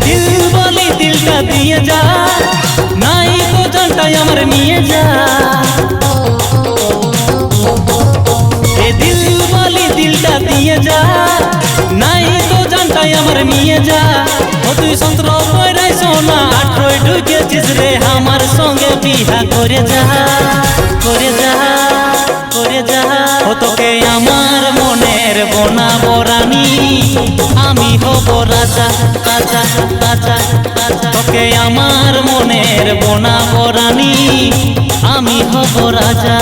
দিল বলি দিলটা দিয়ে যা, নাই তো জানটাই আমার নিয়ে যা। এ দিল বলি দিলটা দিয়ে যা, নাই তো জানটাই আমার নিয়ে যা। ও তুই সন্ত্র কইরাই সোনা আঠরোয় ঢুকেছিস রে, আমার সঙ্গে বিহা করে যা, করে যা, করে যা। ও তোকে আমার মনের বনাবো রানী, আমি হব রাজা, রাজা, রাজা, রাজা। তোকে আমার মনের বনাবো রানী, আমি হব রাজা।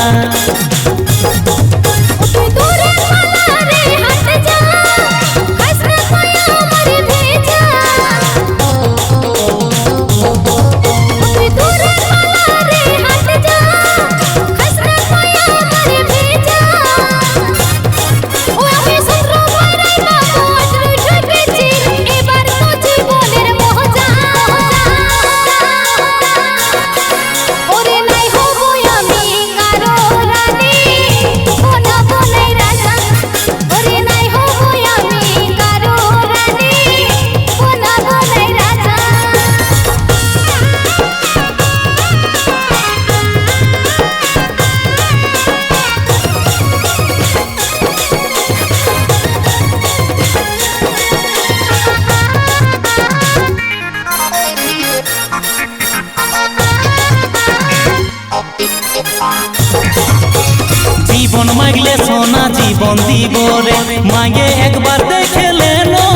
জীবন মাগলে সোনা জীবন দিব রে, মাগে একবার দেখে লেনো,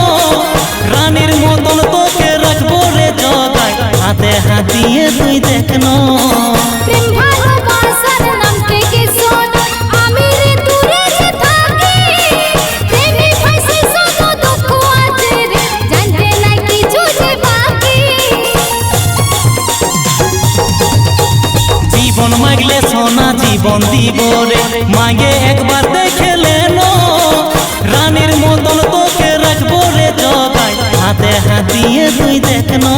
রানীর মতন তোকে রাখবো রে জগায়, হাতে হাত দিয়ে তুই দেখনো। জীবন মাগলে সোনা জীবন দিব রে, মাগে একবার দেখে লেনো, রানীর মতন তোকে রাখবো রে জগায়, হাতে হাত দিয়ে তুই দেখনো।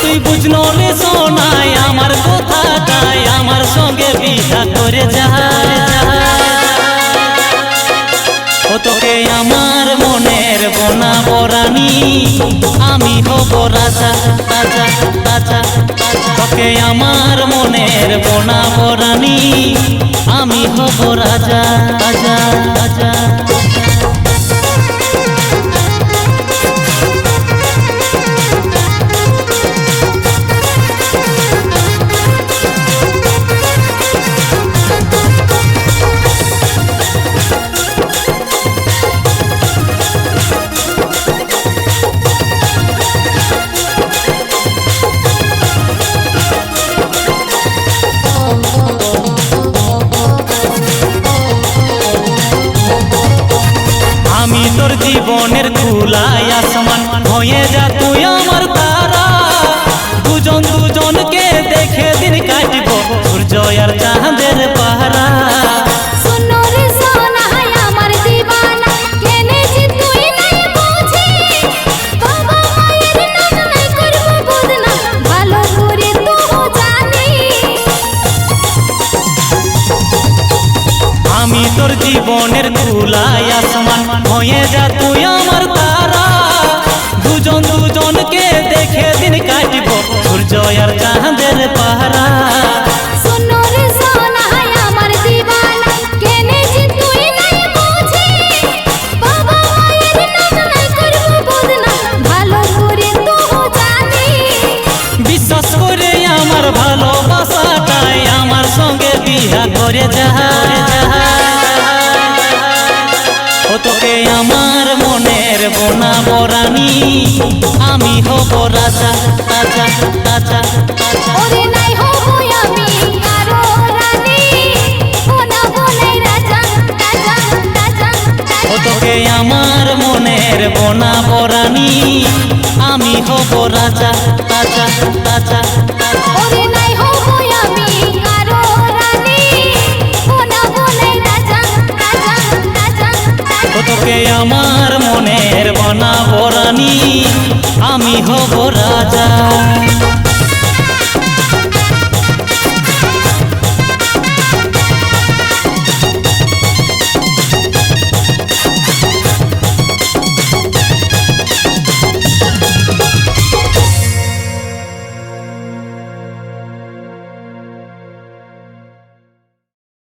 তুই বুঝনো রে সোনাই আমার কথাটাই, আমার সঙ্গে বিয়া করে যা। ও তোকে আমার মনের বনাবো রানী, আমি হব রাজা, রাজা, রাজা। তোকে আমার মনের বনাবো রানী, আমি হব রাজা, রাজা, রাজা। আমি তোর জীবনের খোলা আসমান, হয়ে যা তুই আমার তারা, দুজন দুজনকে দেখে দিন কাটব সূর্য আর চাঁদের পাহারা। আমি তোর জীবনের খোলা আসমান, হয়ে যা তুই আমার তারা, দুজন দুজনকে দেখে দিন কাটব সূর্য আর চাঁদের পাহারা। বিশ্বাস করে আমার ভালোবাসাটাই, আমার সঙ্গে বিয়া করে যা। ও তোকে আমার মনের বনাবো রানী, আমি হব রাজা, রাজা, রাজা, রাজা। ও তোকে আমার মনের বনাবো রানী, আমি হব রাজা, রাজা, রাজা, রাজা। তোকে আমার মনের বনাবো রানী, আমি হব রাজা।